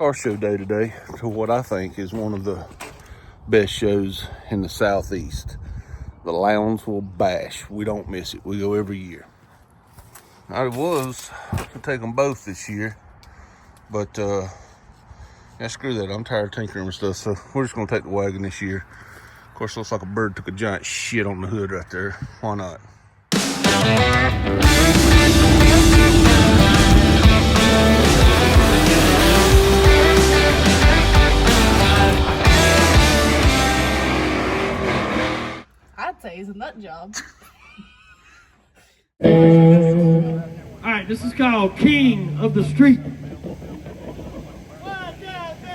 Car show day today to what I think is one of the best shows in the Southeast, the Lowndesville Bash. We don't miss it. We go every year. I was to take them both this year, but yeah, screw that. I'm tired of tinkering with stuff, so we're just gonna take the wagon this year. Of course, it looks like a bird took a giant shit on the hood right there. Why not? I'd say he's a nut job. Alright, this is called King of the Street.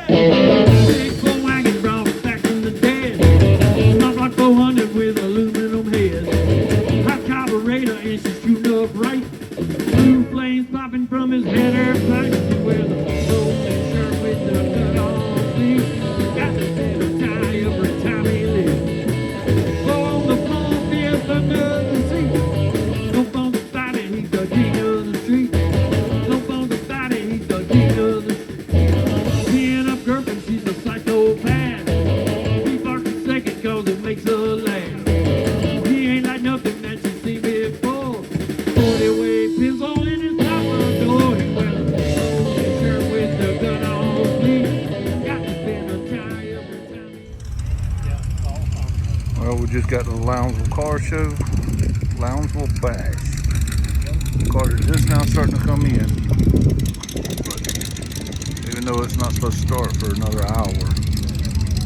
Big full wagon brought back from the dead. Not like 400 with aluminum head. Hot carburetor and she's shooting up right. Blue flames popping from his head her pipe. She wears a golden shirt with the cut on sleeve. Got to spend a tie every time he lives. Go on the floor, fifth under the seat. Jump on the body, he's the king of the street. Jump on the body, he's the king of the street. Peeing up girlfriend, she's a psychopath. He barks a second cause it makes her laugh. He ain't like nothing that she's seen before. 40-way pins all in his top of the door. He wears a golden shirt with the gun on sleeve. Got to spend a tie every time. Well, we just got to the Lowndesville car show, Lowndesville Bash. The cars are just now starting to come in, but even though it's not supposed to start for another hour, you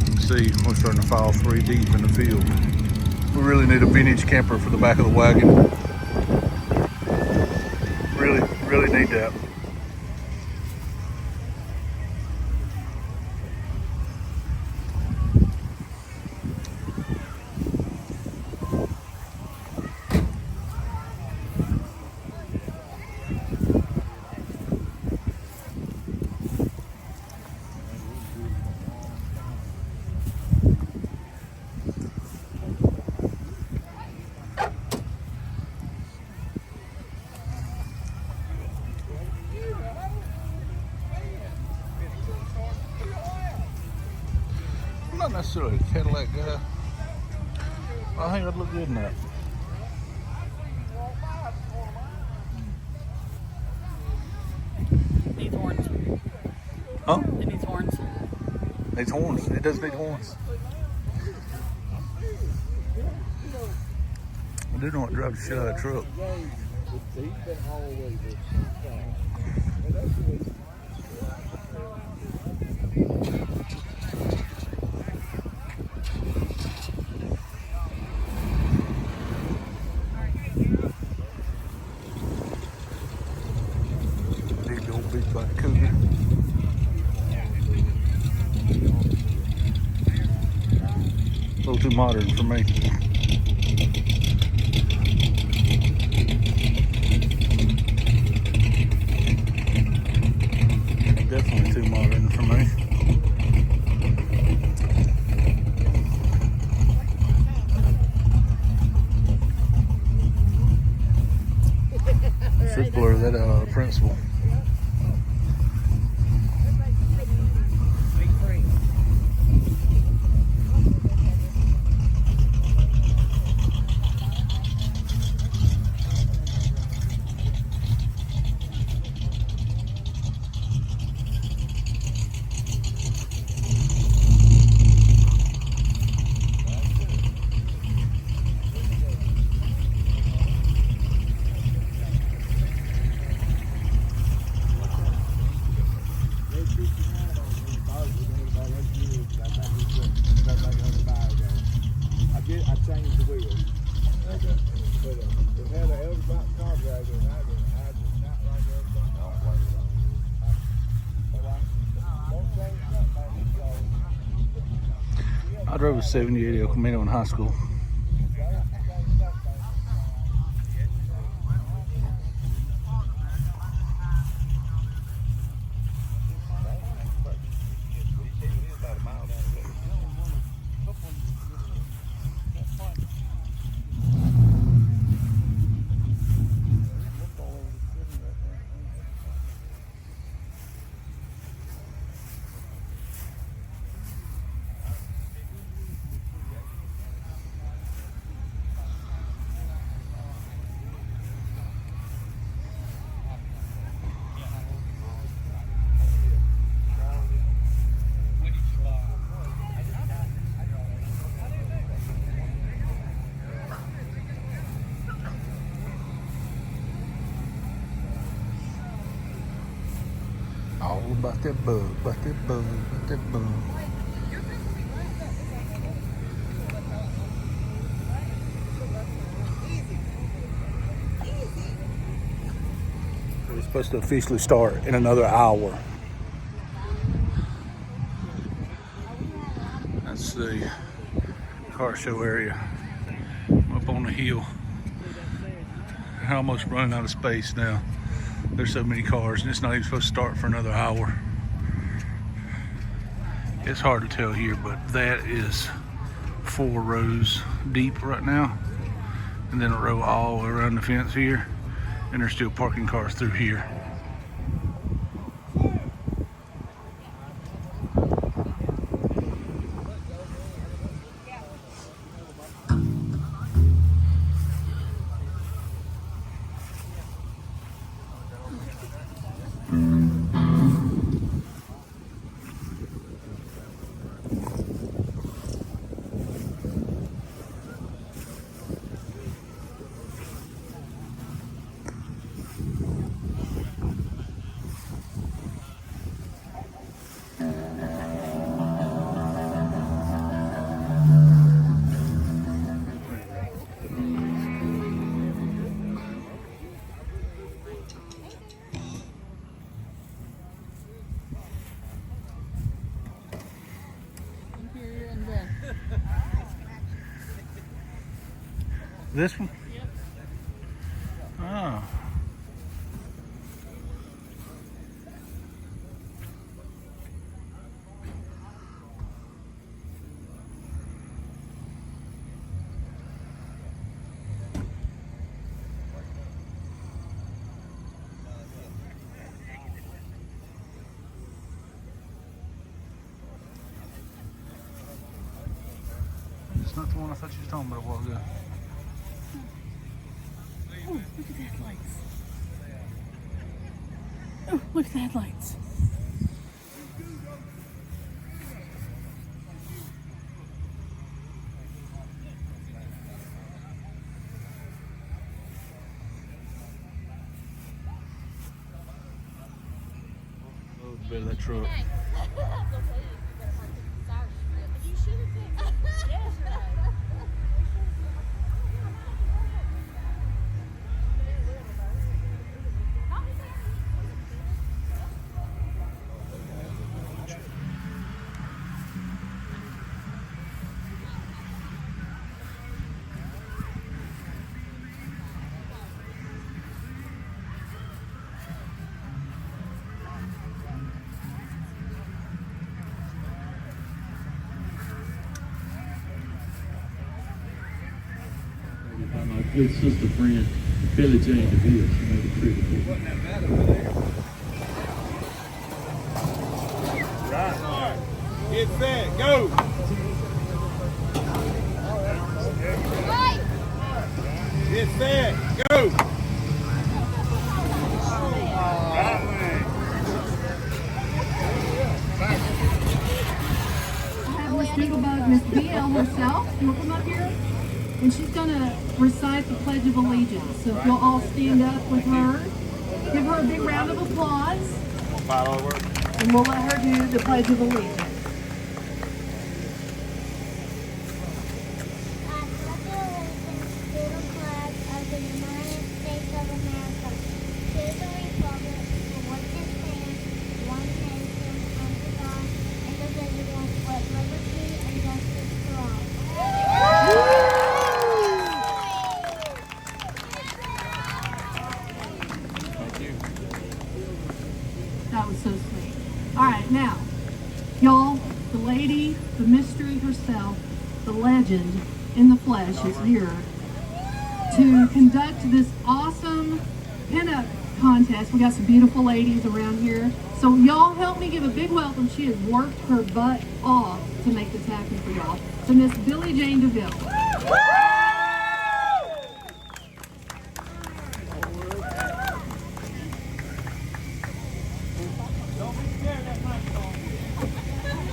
can see we're starting to file 3 deep in the field. We really need a vintage camper for the back of the wagon. Really need that. I'm not necessarily a Cadillac guy. I think I'd look good in that. Needs horns. Huh? It needs horns. Needs horns. It does need horns. I do know what drives the shit out of that truck. Big old big black cougar. A little too modern for me. Definitely too modern for me. Should blur that out of the principal. I changed the wheels. Okay. But it had an elderback carburetor and I did not like elderback. Don't blame it. Don't change nothing. I drove a 78 El Camino in high school. about that bug, about that bug, about that bug. We're supposed to officially start in another hour. That's the car show area up on the hill. They're almost running out of space now. There's so many cars, and it's not even supposed to start for another hour. It's hard to tell here, but that is 4 rows deep right now, and then a row all around the fence here, and there's still parking cars through here. This one? Yep. Oh. It's not the one I thought you were talking about a while ago. Oh, look at the headlights. Oh, look at the headlights. Oh, the bed of that truck. My good sister friend, Billie Jane DeVille, she made it pretty cool. Right. Get set, go. Get set, go. Miss Doodlebug, Miss BL herself, will come up here, and she's going to recite the Pledge of Allegiance. So if you'll all stand up with her, give her a big round of applause, and we'll let her do the Pledge of Allegiance. That was so sweet. All right, now, y'all, the lady, the mystery herself, the legend in the flesh is here to conduct this awesome pinup contest. We got some beautiful ladies around here. So y'all help me give a big welcome. She has worked her butt off to make this happen for y'all. So Miss Billie Jane DeVille.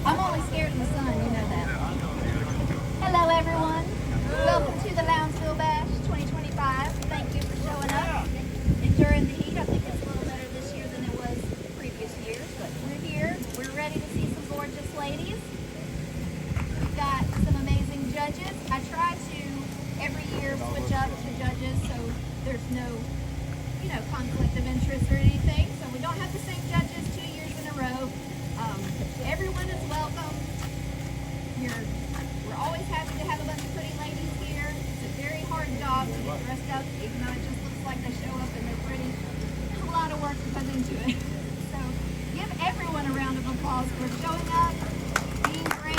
I'm only scared of the sun, you know that. Hello, everyone. Welcome to the Lowndesville Bash 2025. Thank you for showing up. Enduring the heat. I think it's a little better this year than it was previous years, but we're dressed up, even though it just looks like they show up and they're pretty. There's a lot of work that goes into it. So give everyone a round of applause for showing up, being brave,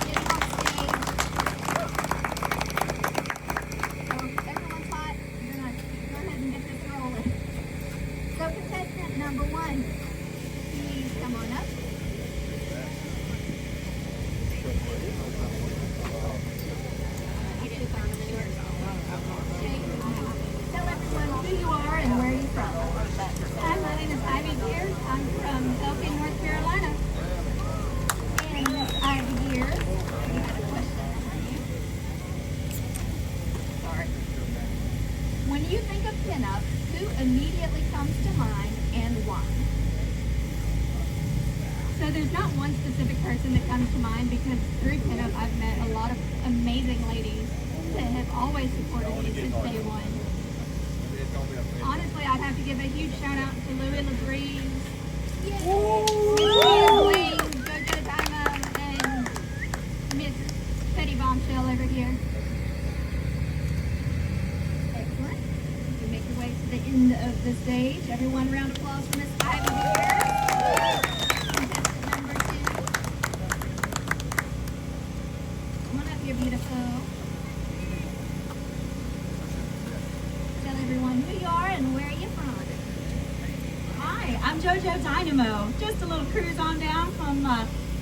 getting on stage. So everyone's hot. We're gonna go ahead and get this rolling. So contestant number 1, please come on up. Tell everyone who you are and where you're from. Hi, my name is Ivy Gear. I'm from Elkin, North Carolina. And Miss Ivy here, we had a question for you. Sorry. When you think of pinup, who immediately comes to mind and why? So there's not one specific person that comes to mind because through pinup I've met a lot of amazing ladies that have always supported me since day one. Honestly, I'd have to give a huge shout out to Louie LaBreeze, Miss Wayne, JoJo Dynamo, and Miss Petty Bombshell over here. Excellent. You make your way to the end of the stage. Everyone, round of applause for Miss Ivy here. Contestant number 2. Come on up here, beautiful. Tell everyone who you are and where you're from. Hi, I'm JoJo Dynamo. Just a little cruise on down from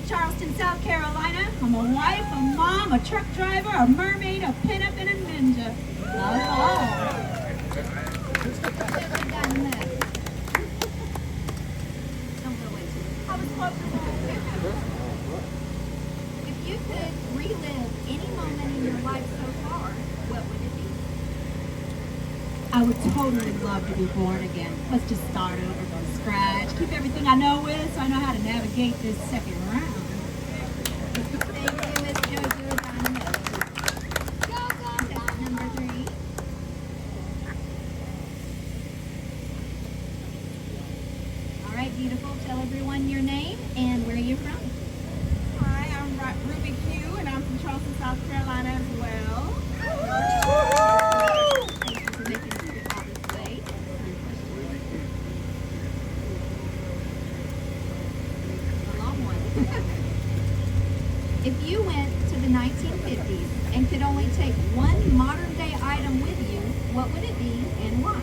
Charleston, South Carolina. I'm a wife, a mom, a truck driver, a mermaid, a pinup, and a ninja. Love all. Never done that. Don't go away too. I was close to If you could relive any moment in your life so far, what would it be? I would totally love to be born again. Let's just start over from scratch. Keep everything I know with so I know how to navigate this second round. Thank you, Miss JoJo Dynamo. Contestant number 3. All right, beautiful. Tell everyone your name and where you're from. Hi, I'm Ruby Q, and I'm from Charleston, South Carolina as well. Thank you for making it out this way. A long one. If you went to the 1950s and could only take one modern day item with you, what would it be and why?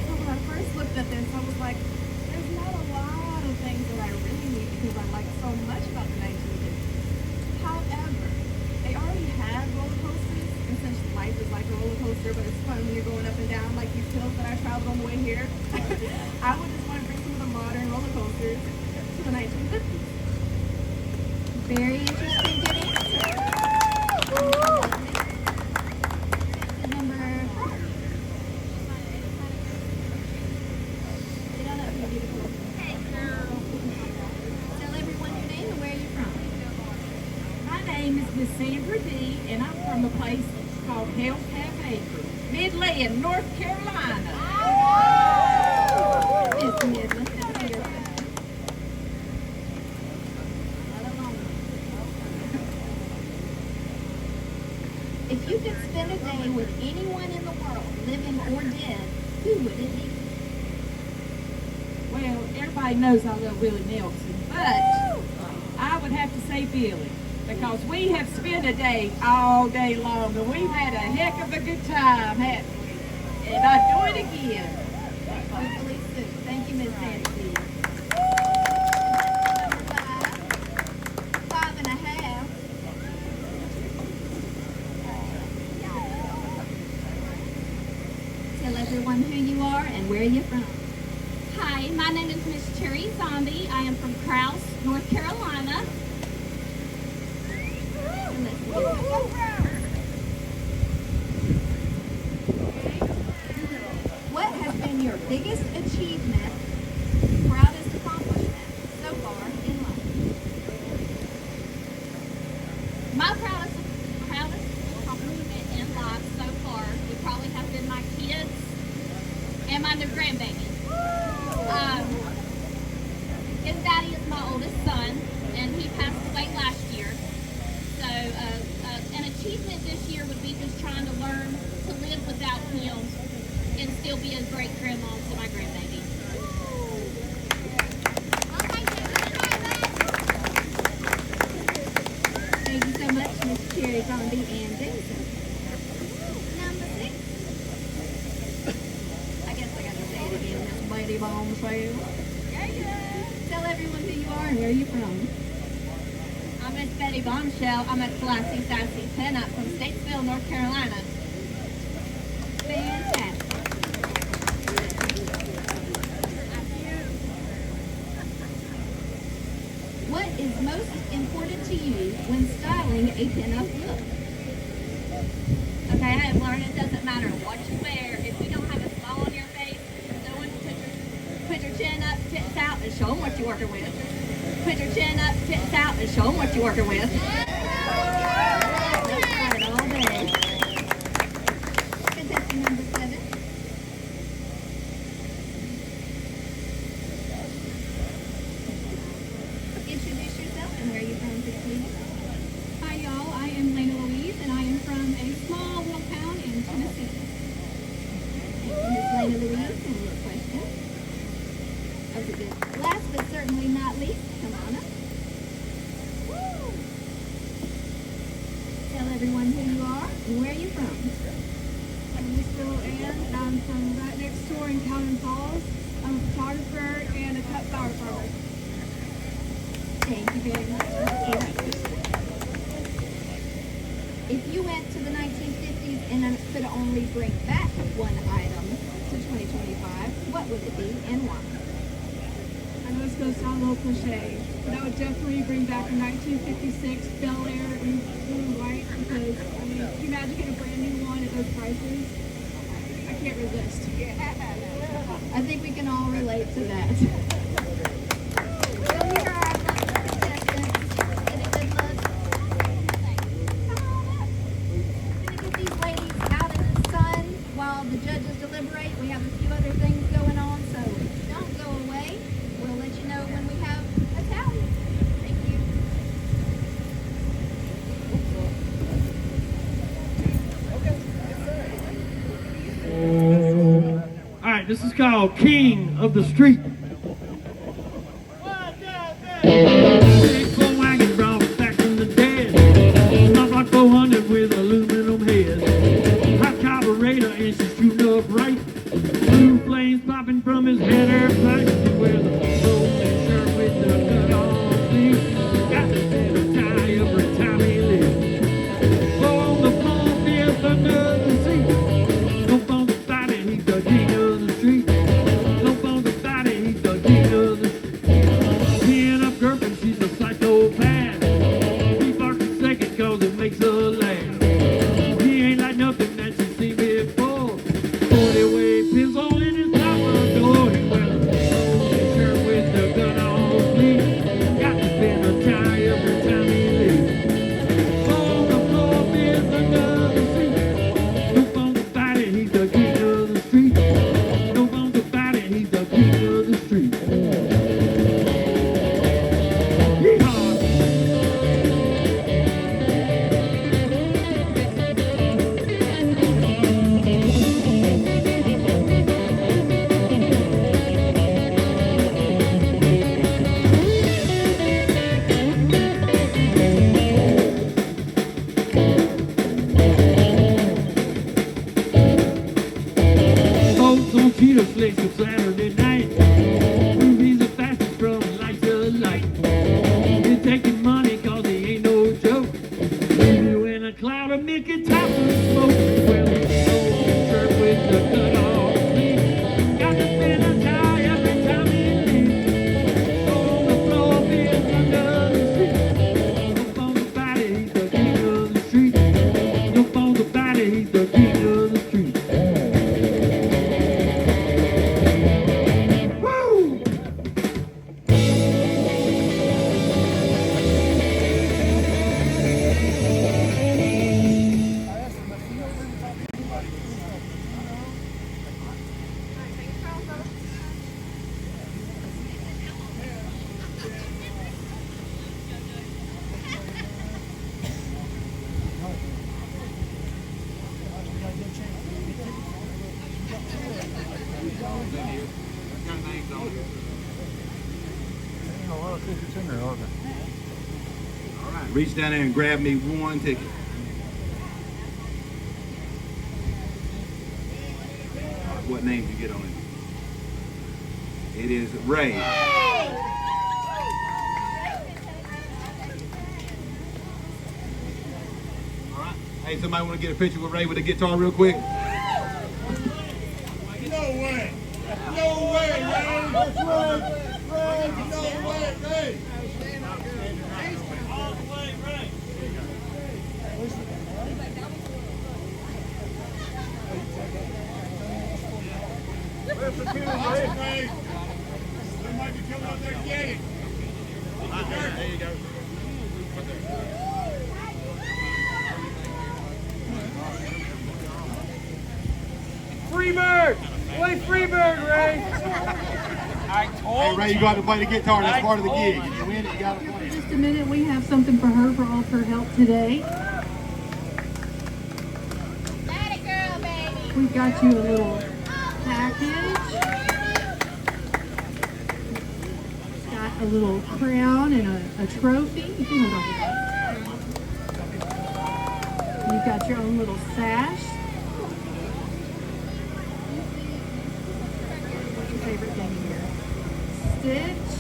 So when I first looked at this, I was like, there's not a lot of things that I really need because I like so much about the 1950s. However, they already had roller coasters, and since life is like a roller coaster, but it's fun when you're going up and down like these hills that I traveled on the way here, I would just want to bring some of the modern roller coasters to the 1950s. Very interesting, good answer. Number 4. Get on up here, beautiful. Hey, girl. Tell everyone your name and where you're from. My name is Miss Sandra D, and I'm from a place called Hell's Half Acre, Midland, North Carolina. Miss Midland. Come here. If you could spend a day with anyone in the world, living or dead, who would it be? Well, everybody knows I love Willie Nelson, but I would have to say Billy, because we have spent a day all day long, and we've had a heck of a good time, haven't we? And I'd do it again. Hopefully soon. Thank you, Miss Sandy. Number 5. 5.5. Tell everyone who you are and where you're from. Hi, my name is Miss Cherry Zombie. I am from Krause, North Carolina. And let's get it. What has been your biggest achievement, proudest accomplishment so far in life? My proudest accomplishment in life so far would probably have been my kids and my new grandbaby. His daddy is my oldest son, and he passed away last year. So an achievement this year would be just trying to learn Bobby and Jason. Number 6. I guess I gotta say it again, Miss Lady Bombshell. Tell everyone who you are and where you're from. I'm Miss Betty Bombshell. I'm a classy, sassy pinup from Statesville, North Carolina. Fantastic. What is most important to you when styling a pinup look? Okay, I have learned it doesn't matter what you wear. If you don't have a smile on your face, someone put your chin up, tits out, and show them what you're working with. Put your chin up, tits out, and show them what you're working with. That's right, all day. Contestant number 7. Introduce yourself and where you're from, please. Hi y'all, I am Lena Louise and I am from a small little town in Tennessee. Miss Lena Louise, and your question. That was a good. Last but certainly not least, come on up. Woo! Tell everyone who you are and where you're from. I'm Miss Willow Ann and I'm from right next door in Cowden Falls. I'm a photographer and a cut flower farmer. Thank you very much. If you went to the 1950s and could only bring back one item to 2025, what would it be and why? I know it's going to sound a little cliche, but I would definitely bring back a 1956 Bel Air in blue and white because, I mean, can you imagine getting a brand new one at those prices? I can't resist. I think we can all relate to that. So here are our contestants. Get a good look. Come on up. We're going to get these ladies out in the sun while the judges deliberate. We have a few other things going on, so don't go away. We'll let you know when we have a tally. Thank you. All right, this is called King of the Street. Big full wagon brought back from the dead. Not like 400 with aluminum head. Hot carburetor and she's shooting up right. Blue flames popping from his header pipe. He wears a old shirt with the cut off sleeve. Got the better tie every time he leaves. On the floor, feels another seat. No on the body, he's the king of the street. No on the body, he's the king of the street. Pin up girlfriend, she's a psychopath. He barks a second cause it makes her laugh. He ain't like nothing that she's seen before. 40-way pins all in his power door. He wears a shirt with the gun on sleeve. Got to spin a tie every time he leaves. On the floor, there's another seat. No on the body, he's the king of the street. No on the body, he's the king of the street. Yeehaw! Folks on cheetah slicks on Saturday night. Movies the fastest from light to light. He's taking money cause he ain't no joke. Leave you in a cloud of Mickey top of smoke. Well, old shirt with the cut off sleeve. Got to spin a tie every time he leaves. On the floor, feels another seat. Up on the body, he's the king of the street. Up on the body, he's the king of the street. Woo! Reach down there and grab me one ticket. what names you get on it. It is Ray. Alright. Hey, somebody want to get a picture with Ray with a guitar real quick? No way! No way, Ray! That's right! Ray! No way, Ray! All the way, Ray! Where's the kid, Ray? They might be coming up there to get it. There you go. Freebird! Play Freebird, Ray! Hey, Ray, you got to play the guitar. That's part of the gig. If you win it, you got to play it. Just a minute, we have something for her for all of her help today. Let it girl, baby. We've got you a little package. It's got a little crown and a trophy. You can hold on to that. You've got your own little sash. What's your favorite thing here? Stitch.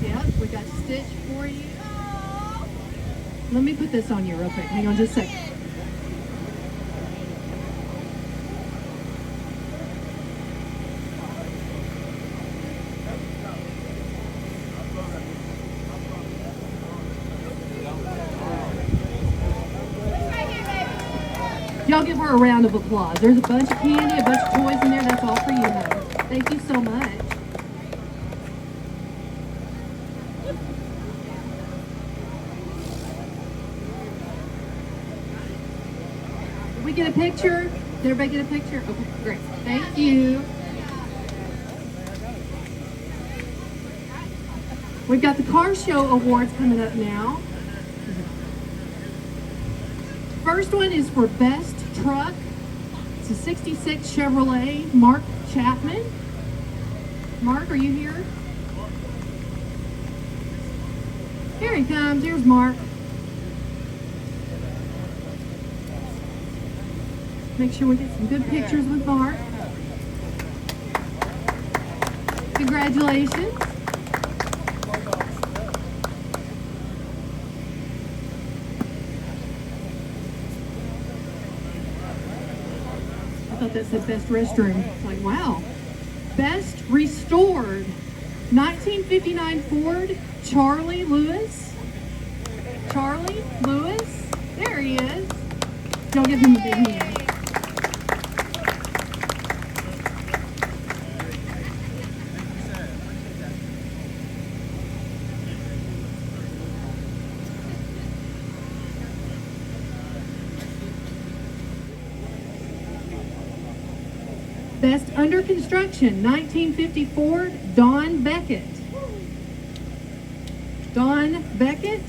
Yep, we got Stitch for you. Let me put this on you real quick. Hang on just a second. Y'all give her a round of applause. There's a bunch of candy, a bunch of toys in there. That's all for you, honey. Thank you so much. Did we get a picture? Did everybody get a picture? Okay, great. Thank you. We've got the car show awards coming up now. First one is for Best Truck. It's a 66 Chevrolet Mark Chapman. Mark, are you here? Here he comes. Here's Mark. Make sure we get some good pictures with Mark. Congratulations. I thought that said best restroom. Like, wow. Best restored 1959 Ford Charlie Lewis. Charlie Lewis. There he is. Y'all give him a big hand. Best under construction, 1950 Ford Don Beckett. Don Beckett?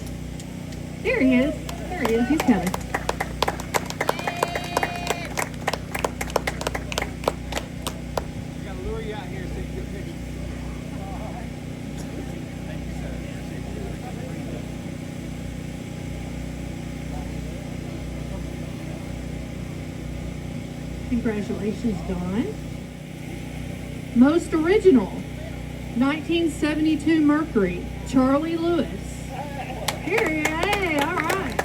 There he is. There he is. He's coming. Got to lure you out here so you can get a picture. Thank you, sir. Congratulations, Don. Most original, 1972 Mercury, Charlie Lewis. Here he is. Hey, all right.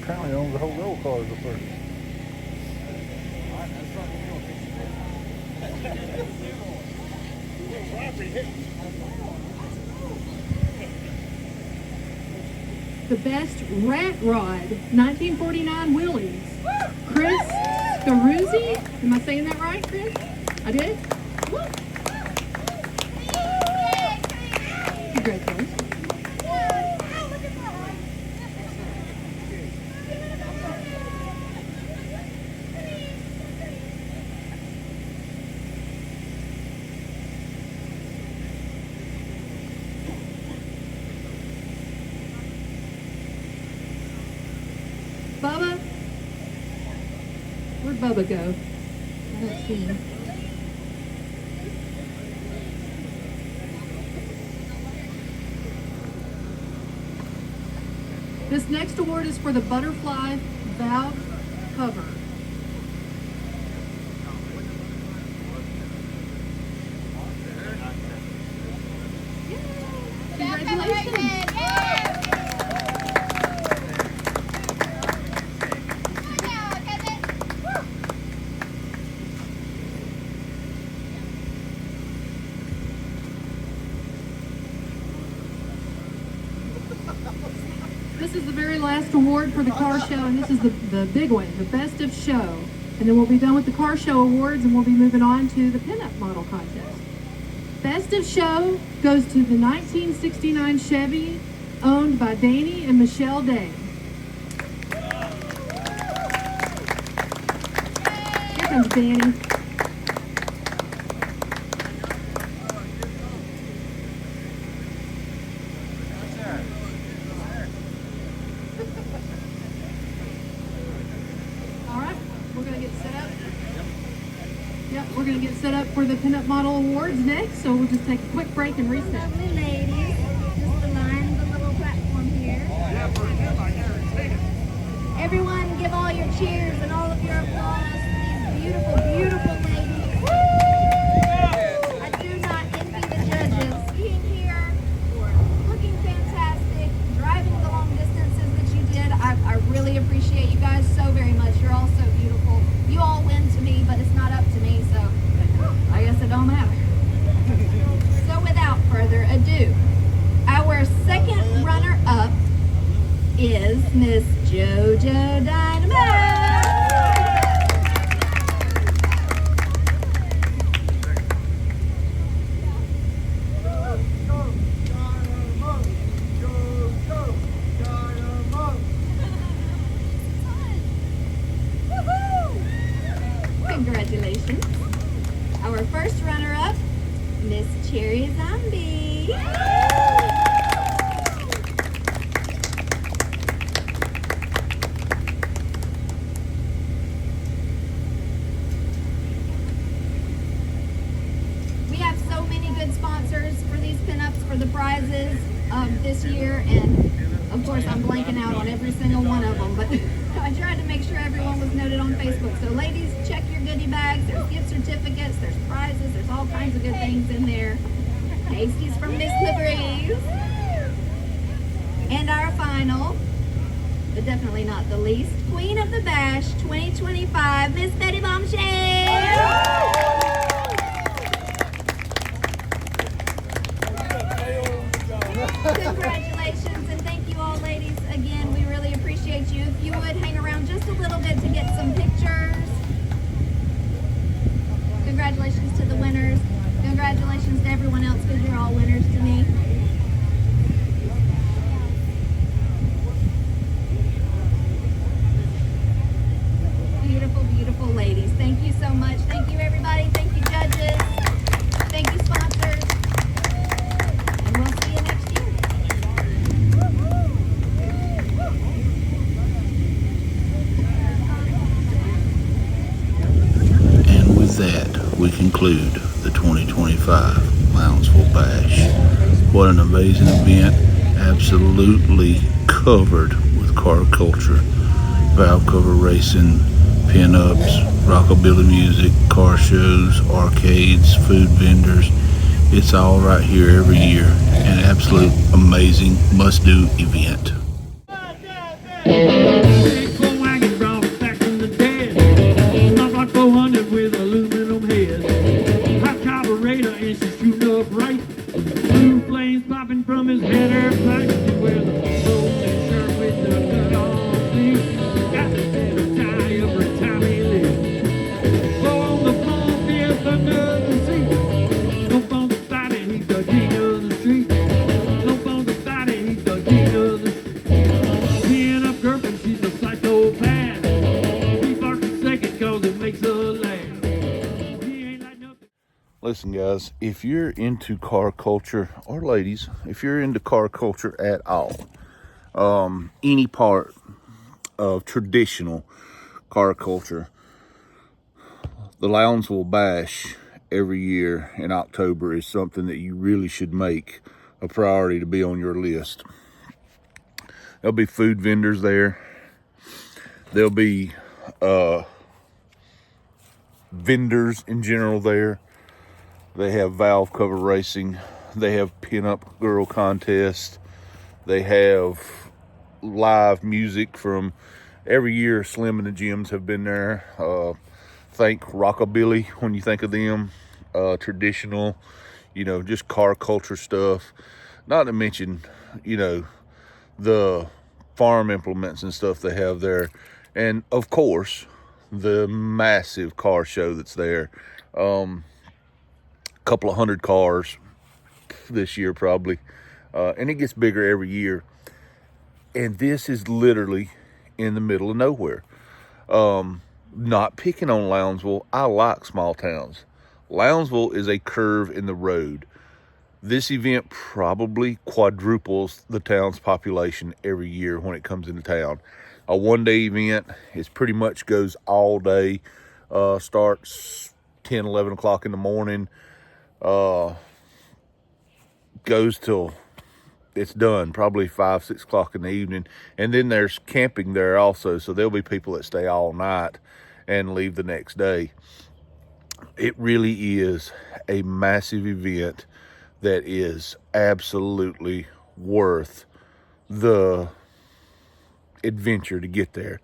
Apparently owns the whole roll cars up there. The best rat rod, 1949 Willys. Chris Scaruzzi. Am I saying that right, Chris? I did? Woo. Congratulations. Bubba? Where'd Bubba go? I don't see him. This next award is for the butterfly valve cover. Congratulations. This is the very last award for the car show, and this is the big one, the best of show. And then we'll be done with the car show awards, and we'll be moving on to the pinup model contest. Best of show goes to the 1969 Chevy, owned by Danny and Michelle Day. Here comes Danny. We're going to get set up for the Pinup Model Awards next, so we'll just take a quick break and reset. Lovely ladies, just align the little platform here. Everyone give all your cheers and all of your applause for these beautiful, beautiful ladies. I do not envy the judges. Being here, looking fantastic, driving the long distances that you did. I really appreciate you guys so very much. You're all so beautiful. You all win to me, but it's not up to me, so I guess it don't matter. So without further ado, our second runner-up is Miss JoJo Dynamo. Congratulations. Our first runner-up, Miss Cherry Zombie. We have so many good sponsors for these pinups for the prizes this year, and of course I'm blanking out on every single one of them, but I tried to make sure everyone was noted on Facebook. So ladies, check your goodie bags. There's gift certificates, there's prizes, there's all kinds of good things in there. Pasties from Miss Liberties. And our final, but definitely not the least, Queen of the Bash 2025, Miss Betty Bombshell. Congratulations, and thank you all ladies again. We really appreciate you. If you would hang around just a little bit to get some pictures. Congratulations to the winners. Congratulations to everyone else, because you're all winners to me. Beautiful, beautiful ladies. Thank you so much. Thank you everybody. Thank you judges. Thank you sponsors. And we'll see you next year. And with that, we conclude the 2025 Lowndesville Bash. What an amazing event. Absolutely covered with car culture. Valve cover racing, pin-ups, rockabilly music, car shows, arcades, food vendors. It's all right here every year. An absolute amazing must-do event. Big full wagon brought back from the dead. Not like 400 with aluminum head. Hot carburetor and she's shooting up right. Blue flames popping from his header pipe. He wears a golden shirt with the cut off sleeve. Got the better tie every time he lives. Go on the floor, fifth under the seat. Don't on the body, he's the king of the street. Don't on the body, he's the king of the street. Pin up girlfriend, she's a psychopath. He barks a second cause it makes her laugh. He ain't like nothing. Listen, guys, if you're into car culture, or ladies, if you're into car culture at all, any part of traditional car culture, the Lowndesville Bash every year in October is something that you really should make a priority to be on your list. There'll be food vendors there. There'll be vendors in general there. They have valve cover racing. They have pin-up girl contests. They have live music from every year. Slim and the Gyms have been there. Think rockabilly when you think of them. Traditional, you know, just car culture stuff. Not to mention, you know, the farm implements and stuff they have there. And of course, the massive car show that's there. Couple of hundred cars this year probably. And it gets bigger every year. And this is literally in the middle of nowhere. Not picking on Lowndesville. I like small towns. Lowndesville is a curve in the road. This event probably quadruples the town's population every year when it comes into town. A one-day event. It pretty much goes all day. Starts 10, 11 o'clock in the morning. Goes till it's done, probably 5, 6 o'clock in the evening. And then there's camping there also, so there'll be people that stay all night and leave the next day. It really is a massive event that is absolutely worth the adventure to get there.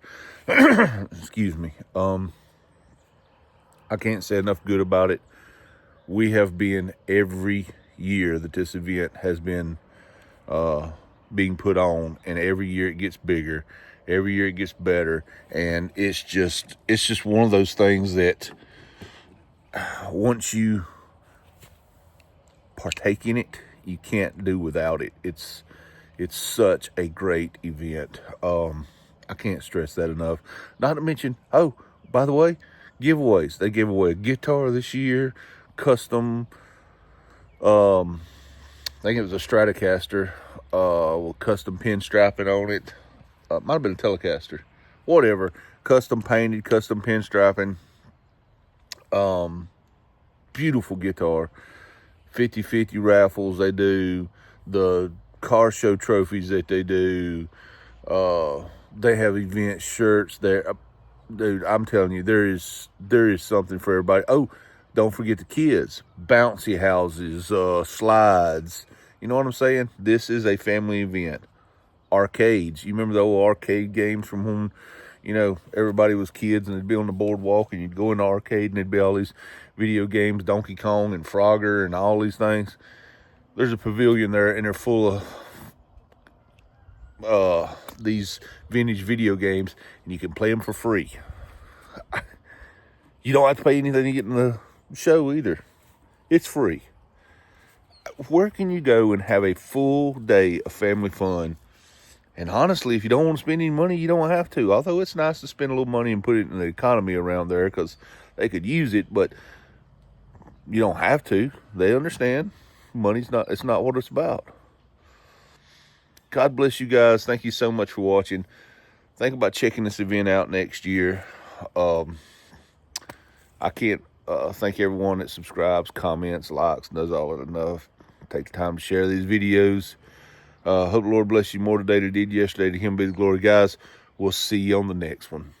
Excuse me. I can't say enough good about it. We have been every year that this event has been being put on, and every year it gets bigger, every year it gets better, and it's just one of those things that once you partake in it, you can't do without it. It's such a great event. I can't stress that enough. Not to mention, oh, by the way, giveaways. They gave away a guitar this year, custom, I think it was a Stratocaster, with custom pin strapping on it. Might have been a Telecaster, whatever. Custom painted, custom pin strapping. Beautiful guitar. 50-50 raffles they do. The car show trophies that they do. They have event shirts there. Dude, I'm telling you, there is something for everybody. Oh, don't forget the kids. Bouncy houses, slides. You know what I'm saying? This is a family event. Arcades. You remember the old arcade games from when, you know, everybody was kids and they'd be on the boardwalk and you'd go in the arcade and there'd be all these video games, Donkey Kong and Frogger and all these things. There's a pavilion there and they're full of these vintage video games, and you can play them for free. You don't have to pay anything to get in the show either. It's free. Where can you go and have a full day of family fun? And honestly, if you don't want to spend any money, you don't have to. Although it's nice to spend a little money and put it in the economy around there because they could use it, but you don't have to. They understand. It's not what it's about. God bless you guys. Thank you so much for watching. Think about checking this event out next year. I can't thank everyone that subscribes, comments, likes, and does all that enough. Take the time to share these videos. Hope the Lord bless you more today than He did yesterday. To Him be the glory. Guys, we'll see you on the next one.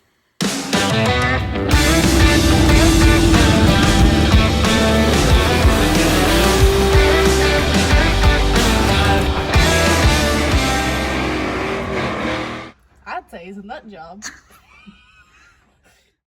I'd say he's a nut job.